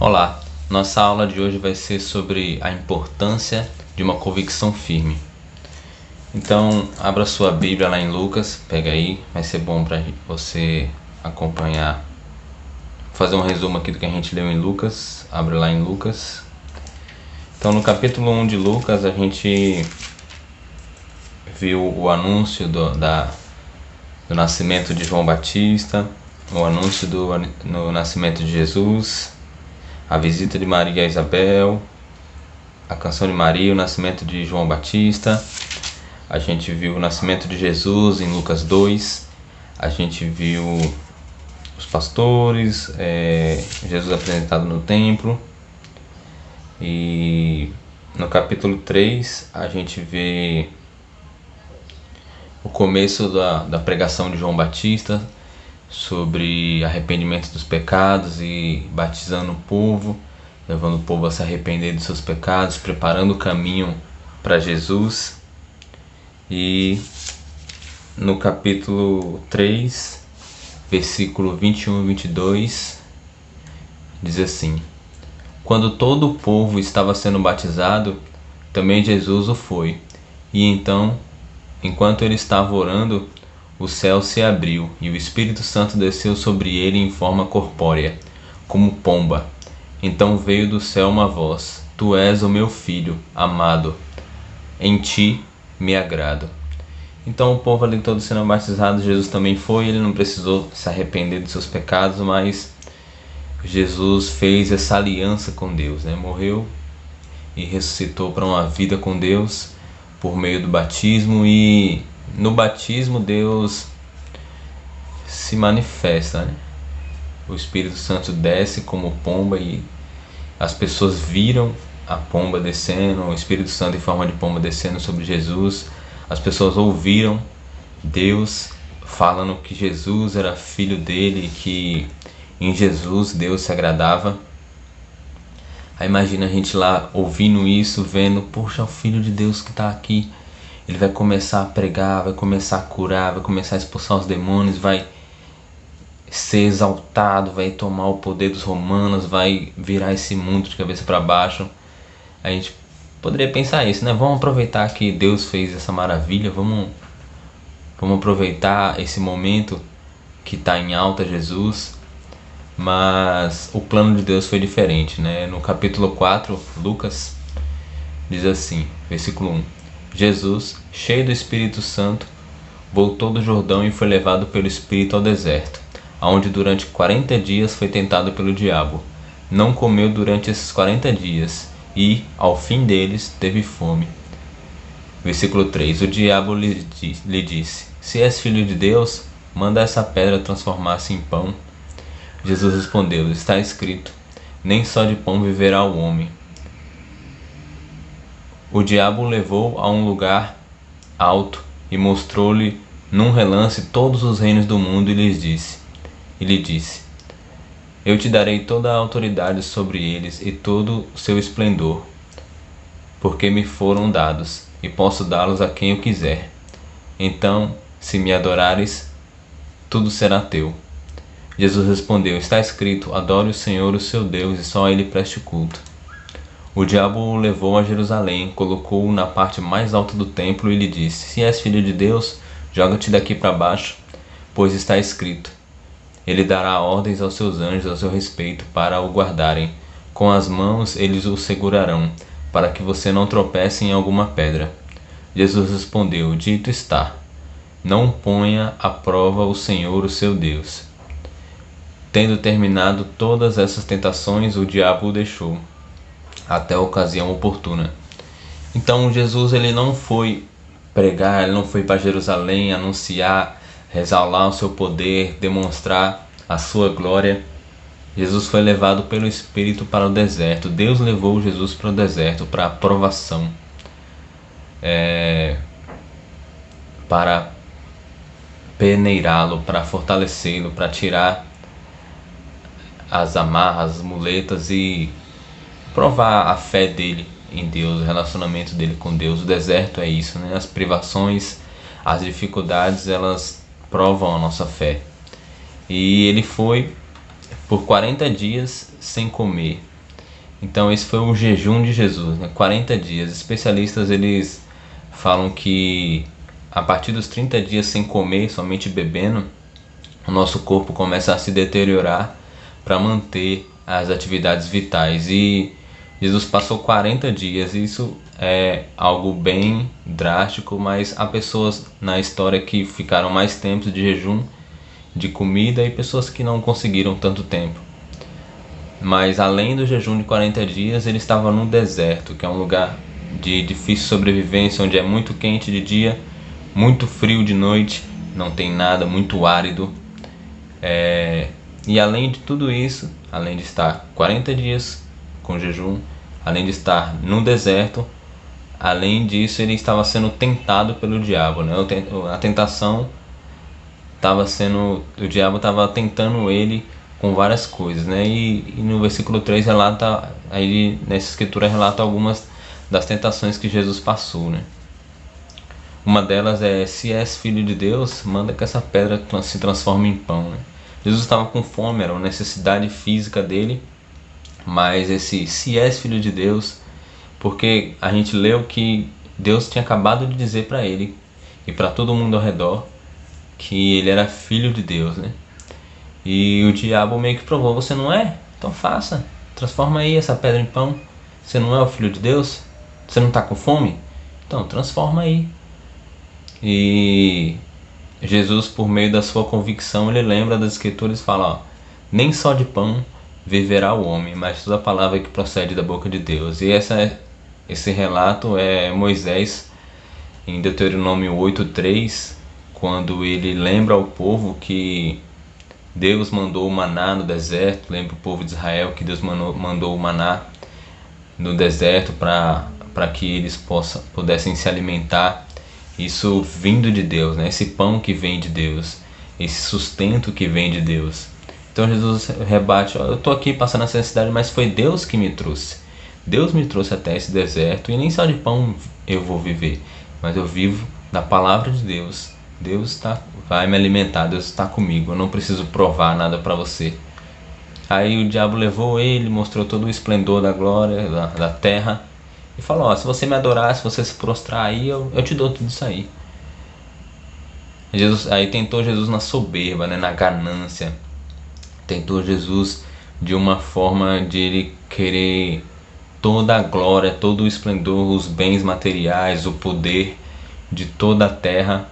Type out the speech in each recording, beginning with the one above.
Olá, nossa aula de hoje vai ser sobre a importância de uma convicção firme. Então, abra sua Bíblia lá em Lucas, pega aí, vai ser bom para você acompanhar. Vou fazer um resumo aqui do que a gente leu em Lucas, abre lá em Lucas. Então, no capítulo 1 de Lucas, a gente viu o anúncio do nascimento de João Batista, o anúncio no nascimento de Jesus, a visita de Maria a Isabel, a canção de Maria, o nascimento de João Batista. A gente viu o nascimento de Jesus em Lucas 2. A gente viu os pastores, Jesus apresentado no templo. E no capítulo 3 a gente vê o começo da pregação de João Batista sobre arrependimento dos pecados e batizando o povo, levando o povo a se arrepender dos seus pecados, preparando o caminho para Jesus. E no capítulo 3, versículo 21 e 22, diz assim: Quando todo o povo estava sendo batizado, também Jesus o foi. E então, enquanto ele estava orando, o céu se abriu e o Espírito Santo desceu sobre ele em forma corpórea, como pomba. Então veio do céu uma voz: Tu és o meu filho amado, em ti me agrado. Então o povo ali todo sendo batizado, Jesus também foi. Ele não precisou se arrepender de seus pecados, mas Jesus fez essa aliança com Deus, né? Morreu e ressuscitou para uma vida com Deus por meio do batismo. E no batismo Deus se manifesta, né? O Espírito Santo desce como pomba e as pessoas viram a pomba descendo, o Espírito Santo em forma de pomba descendo sobre Jesus. As pessoas ouviram Deus falando que Jesus era filho dele, que em Jesus Deus se agradava. Aí imagina a gente lá ouvindo isso, vendo, poxa, o Filho de Deus que está aqui. Ele vai começar a pregar, vai começar a curar, vai começar a expulsar os demônios, vai ser exaltado, vai tomar o poder dos romanos, vai virar esse mundo de cabeça para baixo. A gente poderia pensar isso, né? Vamos aproveitar que Deus fez essa maravilha, vamos aproveitar esse momento que está em alta Jesus. Mas o plano de Deus foi diferente, né? No capítulo 4, Lucas diz assim, versículo 1: Jesus, cheio do Espírito Santo, voltou do Jordão e foi levado pelo Espírito ao deserto, onde durante 40 dias foi tentado pelo diabo. Não comeu durante esses 40 dias e, ao fim deles, teve fome. Versículo 3: O diabo lhe disse: Se és filho de Deus, manda essa pedra transformar-se em pão. Jesus respondeu: Está escrito, nem só de pão viverá o homem. O diabo o levou a um lugar alto e mostrou-lhe num relance todos os reinos do mundo e lhe disse: Eu te darei toda a autoridade sobre eles e todo o seu esplendor, porque me foram dados, e posso dá-los a quem eu quiser. Então, se me adorares, tudo será teu. Jesus respondeu: Está escrito, adore o Senhor, o seu Deus, e só a ele preste culto. O diabo o levou a Jerusalém, colocou-o na parte mais alta do templo e lhe disse: Se és filho de Deus, joga-te daqui para baixo, pois está escrito: Ele dará ordens aos seus anjos a seu respeito para o guardarem. Com as mãos eles o segurarão, para que você não tropece em alguma pedra. Jesus respondeu: Dito está, não ponha à prova o Senhor, o seu Deus. Tendo terminado todas essas tentações, o diabo o deixou, até a ocasião oportuna. Então Jesus ele não foi pregar, ele não foi para Jerusalém anunciar, exalar o seu poder, demonstrar a sua glória. Jesus foi levado pelo Espírito para o deserto. Deus levou Jesus para o deserto, para a provação, para peneirá-lo, para fortalecê-lo, para tirar as amarras, as muletas e provar a fé dele em Deus, o relacionamento dele com Deus. O deserto é isso, né? As privações, as dificuldades, elas provam a nossa fé. E ele foi por 40 dias sem comer. Então esse foi o jejum de Jesus, né? 40 dias. Especialistas eles falam que a partir dos 30 dias sem comer, somente bebendo, o nosso corpo começa a se deteriorar para manter as atividades vitais. E Jesus passou 40 dias. Isso é algo bem drástico, mas há pessoas na história que ficaram mais tempo de jejum de comida e pessoas que não conseguiram tanto tempo. Mas além do jejum de 40 dias, ele estava no deserto, que é um lugar de difícil sobrevivência, onde é muito quente de dia, muito frio de noite, não tem nada, muito árido. E além de tudo isso, além de estar 40 dias com jejum, além de estar no deserto, além disso ele estava sendo tentado pelo diabo, né? A tentação estava sendo, o diabo estava tentando ele com várias coisas, né? E no versículo 3 relata, aí nessa escritura relata algumas das tentações que Jesus passou, né? Uma delas é: se és filho de Deus, manda que essa pedra se transforme em pão, né? Jesus estava com fome, era uma necessidade física dele, mas esse se és filho de Deus, porque a gente leu que Deus tinha acabado de dizer para ele e para todo mundo ao redor que ele era filho de Deus, né? E o diabo meio que provou: você não é? Então faça, transforma aí essa pedra em pão. Você não é o filho de Deus? Você não está com fome? Então transforma aí. E Jesus, por meio da sua convicção, ele lembra das escrituras e fala: ó, nem só de pão viverá o homem, mas toda palavra que procede da boca de Deus. E esse relato é Moisés em Deuteronômio 8:3, quando ele lembra ao povo que Deus mandou o maná no deserto. Lembra o povo de Israel que Deus mandou o maná no deserto para que eles pudessem se alimentar. Isso vindo de Deus, né? Esse pão que vem de Deus, esse sustento que vem de Deus. Então Jesus rebate: ó, eu estou aqui passando essa necessidade, mas foi Deus que me trouxe. Deus me trouxe até esse deserto, e nem só de pão eu vou viver, mas eu vivo da palavra de Deus. Deus vai me alimentar, Deus está comigo, eu não preciso provar nada para você. Aí o diabo levou ele, mostrou todo o esplendor da glória da terra e falou: ó, se você me adorar, se você se prostrar aí, eu te dou tudo isso aí. Aí tentou Jesus na soberba, né, na ganância. Tentou Jesus de uma forma de ele querer toda a glória, todo o esplendor, os bens materiais, o poder de toda a terra.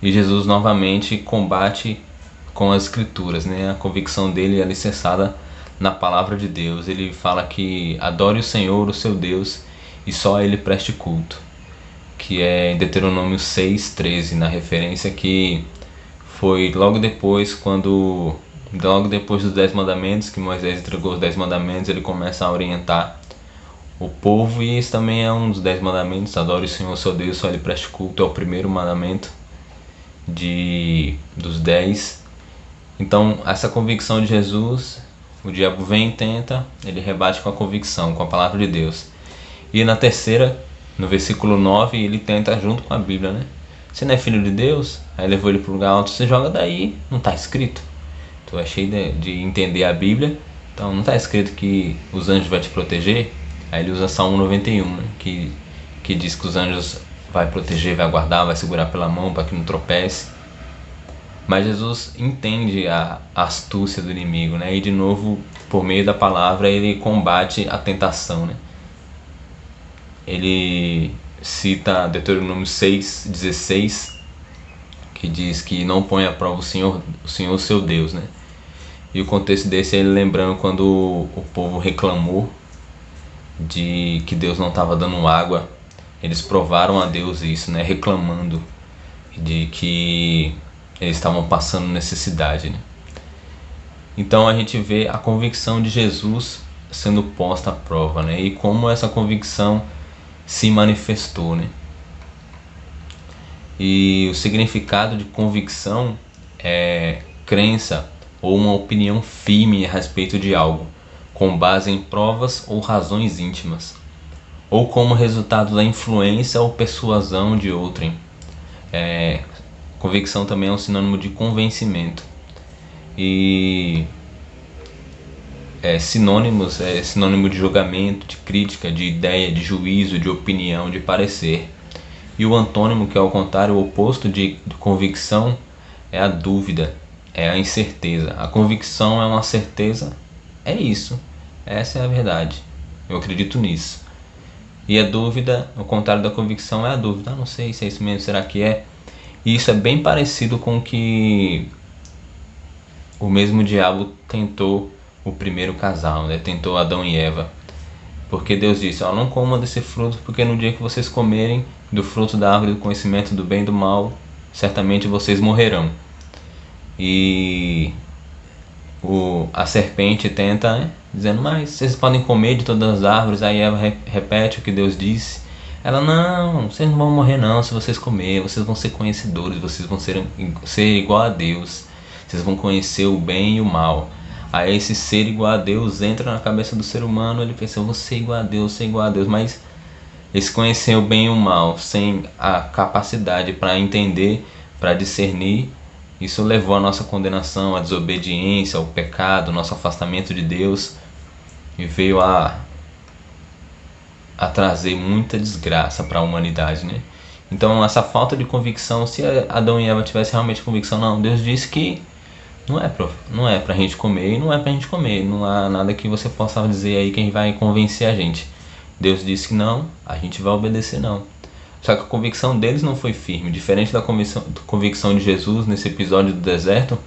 E Jesus novamente combate com as escrituras, né? A convicção dele é alicerçada na palavra de Deus. Ele fala que adore o Senhor, o seu Deus, e só a ele preste culto, que é em Deuteronômio 6:13, na referência que foi logo depois dos 10 mandamentos, que Moisés entregou os 10 mandamentos, ele começa a orientar o povo, e esse também é um dos 10 mandamentos: adore o Senhor, o seu Deus, só a ele preste culto. É o primeiro mandamento dos 10. Então essa convicção de Jesus, o diabo vem e tenta, ele rebate com a convicção, com a palavra de Deus. E na terceira, no versículo 9, ele tenta junto com a Bíblia, né? Você não é filho de Deus? Aí levou ele para o lugar alto: você joga daí, não está escrito? Tu é cheio de entender a Bíblia, então não está escrito que os anjos vão te proteger? Aí ele usa Salmo 91, né? que diz que os anjos vai proteger, vai guardar, vai segurar pela mão para que não tropece. Mas Jesus entende a astúcia do inimigo, né? E de novo, por meio da palavra, ele combate a tentação, né? Ele cita Deuteronômio 6:16, que diz que não põe à prova o Senhor seu Deus, né? E o contexto desse é ele lembrando quando o povo reclamou de que Deus não estava dando água. Eles provaram a Deus isso, né? Reclamando de que eles estavam passando necessidade, né? Então a gente vê a convicção de Jesus sendo posta à prova, né? E como essa convicção se manifestou, né? E o significado de convicção é crença ou uma opinião firme a respeito de algo, com base em provas ou razões íntimas, ou como resultado da influência ou persuasão de outrem. Convicção também é um sinônimo de convencimento. E sinônimos, sinônimo de julgamento, de crítica, de ideia, de juízo, de opinião, de parecer. E o antônimo, que é ao contrário, o oposto de convicção, é a dúvida, é a incerteza. A convicção é uma certeza, é isso, essa é a verdade, eu acredito nisso. E a dúvida, o contrário da convicção, é a dúvida. Não sei se é isso mesmo, será que é? E isso é bem parecido com o que o mesmo diabo tentou o primeiro casal, né? Tentou Adão e Eva. Porque Deus disse, não comam desse fruto, porque no dia que vocês comerem do fruto da árvore do conhecimento do bem e do mal, certamente vocês morrerão. E a serpente tenta, dizendo, mas vocês podem comer de todas as árvores. Aí Eva repete o que Deus disse. Ela, não, vocês não vão morrer não se vocês comerem, vocês vão ser conhecedores, vocês vão ser igual a Deus, vocês vão conhecer o bem e o mal. Aí esse ser igual a Deus entra na cabeça do ser humano, ele pensa, eu vou ser igual a Deus, mas esse conhecer o bem e o mal, sem a capacidade para entender, para discernir, isso levou à nossa condenação, à desobediência, ao pecado, ao nosso afastamento de Deus, e veio a trazer muita desgraça para a humanidade, né? Então essa falta de convicção, se Adão e Eva tivessem realmente convicção, não, Deus disse que não é pra gente comer, e não é pra gente comer, não há nada que você possa dizer aí que vai convencer a gente. Deus disse que não, a gente vai obedecer não. Só que a convicção deles não foi firme, diferente da convicção de Jesus nesse episódio do deserto,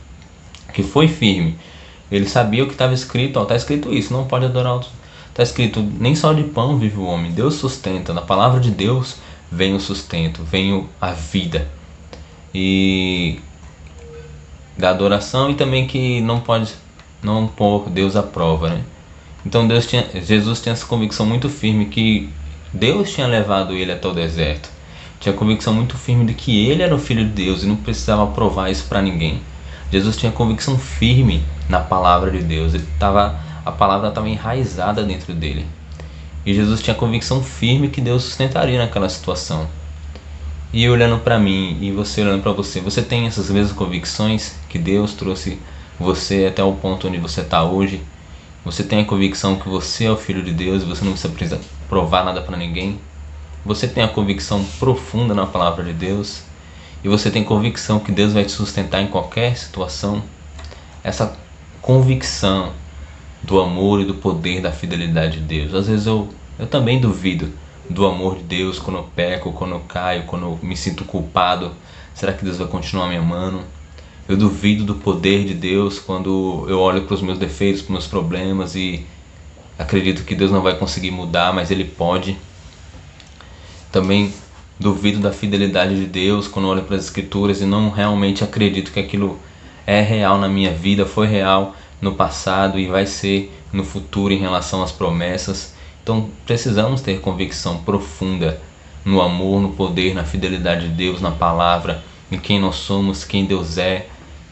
que foi firme. Ele sabia o que estava escrito, está escrito isso, não pode adorar outros. Está escrito, nem só de pão vive o homem, Deus sustenta, na palavra de Deus vem o sustento, vem a vida. E da adoração, e também que não pode não pôr Deus à prova, né? Então Jesus tinha essa convicção muito firme que Deus tinha levado ele até o deserto. Tinha convicção muito firme de que ele era o Filho de Deus e não precisava provar isso para ninguém. Jesus tinha convicção firme na palavra de Deus. A palavra estava enraizada dentro dele. E Jesus tinha convicção firme que Deus sustentaria naquela situação. E olhando para mim e você olhando para você, você tem essas mesmas convicções que Deus trouxe você até o ponto onde você está hoje? Você tem a convicção que você é o Filho de Deus e você não precisa provar nada para ninguém? Você tem a convicção profunda na palavra de Deus? E você tem convicção que Deus vai te sustentar em qualquer situação? Essa convicção do amor e do poder da fidelidade de Deus. Às vezes eu também duvido do amor de Deus quando eu peco, quando eu caio, quando eu me sinto culpado. Será que Deus vai continuar me amando? Eu duvido do poder de Deus quando eu olho para os meus defeitos, para os meus problemas e acredito que Deus não vai conseguir mudar, mas Ele pode. Também duvido da fidelidade de Deus quando eu olho para as Escrituras e não realmente acredito que aquilo é real na minha vida, foi real no passado e vai ser no futuro em relação às promessas. Então precisamos ter convicção profunda no amor, no poder, na fidelidade de Deus, na palavra, em quem nós somos, quem Deus é.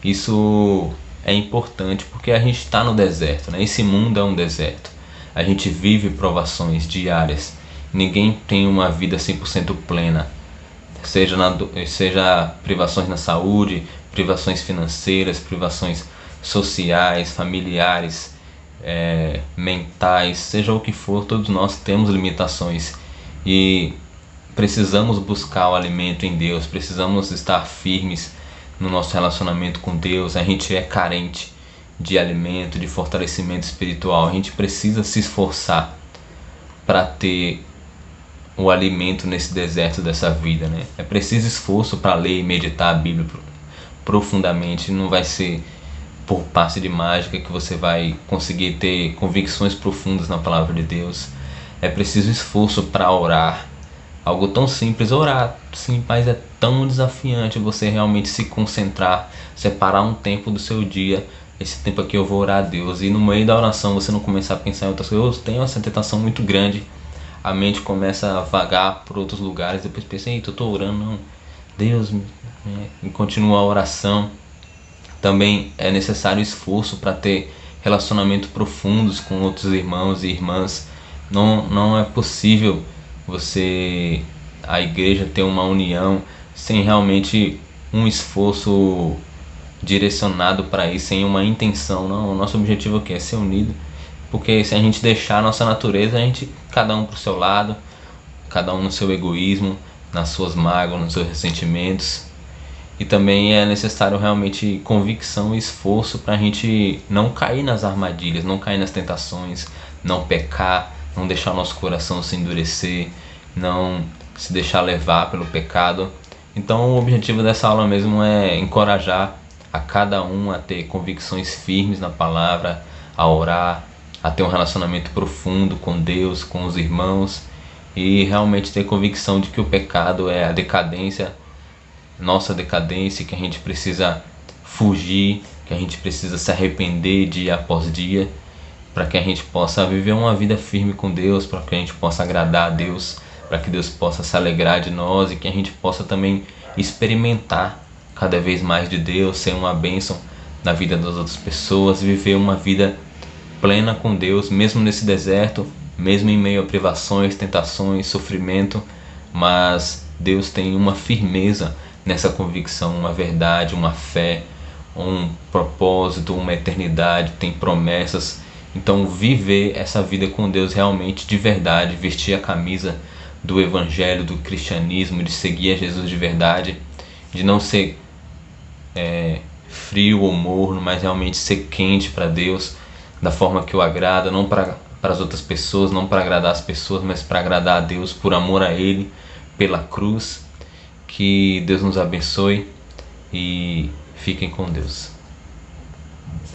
Isso é importante porque a gente está no deserto, né? Esse mundo é um deserto. A gente vive provações diárias. Ninguém tem uma vida 100% plena. Seja privações na saúde, privações financeiras, privações sociais, familiares, mentais, seja o que for, todos nós temos limitações e precisamos buscar o alimento em Deus, precisamos estar firmes no nosso relacionamento com Deus. A gente é carente de alimento, de fortalecimento espiritual, a gente precisa se esforçar para ter o alimento nesse deserto dessa vida, né? É preciso esforço para ler e meditar a Bíblia profundamente, não vai ser por passe de mágica que você vai conseguir ter convicções profundas na palavra de Deus. É preciso esforço para orar. Algo tão simples, orar, sim, mas é tão desafiante você realmente se concentrar, separar um tempo do seu dia. Esse tempo aqui eu vou orar a Deus, e no meio da oração você não começar a pensar em outras coisas. Eu tenho essa tentação muito grande, a mente começa a vagar por outros lugares, depois pensa, eita, eu estou orando, não, Deus, e continua a oração. Também é necessário esforço para ter relacionamento profundos com outros irmãos e irmãs. Não é possível a igreja ter uma união sem realmente um esforço direcionado para isso, sem uma intenção. Não, o nosso objetivo aqui é ser unido Porque se a gente deixar a nossa natureza, a gente, cada um pro seu lado, cada um no seu egoísmo, nas suas mágoas, nos seus ressentimentos. E também é necessário realmente convicção e esforço para a gente não cair nas armadilhas, não cair nas tentações, não pecar, não deixar nosso coração se endurecer, não se deixar levar pelo pecado. Então o objetivo dessa aula mesmo é encorajar a cada um a ter convicções firmes na palavra, a orar, a ter um relacionamento profundo com Deus, com os irmãos, e realmente ter convicção de que o pecado é a decadência, nossa decadência, que a gente precisa fugir, que a gente precisa se arrepender dia após dia, para que a gente possa viver uma vida firme com Deus, para que a gente possa agradar a Deus, para que Deus possa se alegrar de nós e que a gente possa também experimentar cada vez mais de Deus, ser uma bênção na vida das outras pessoas, viver uma vida plena com Deus, mesmo nesse deserto, mesmo em meio a privações, tentações, sofrimento, mas Deus tem uma firmeza nessa convicção, uma verdade, uma fé, um propósito, uma eternidade, tem promessas. Então viver essa vida com Deus realmente de verdade, vestir a camisa do evangelho, do cristianismo, de seguir a Jesus de verdade, de não ser frio ou morno, mas realmente ser quente para Deus, da forma que o agrada, não para as outras pessoas, não para agradar as pessoas, mas para agradar a Deus, por amor a Ele, pela cruz. Que Deus nos abençoe e fiquem com Deus.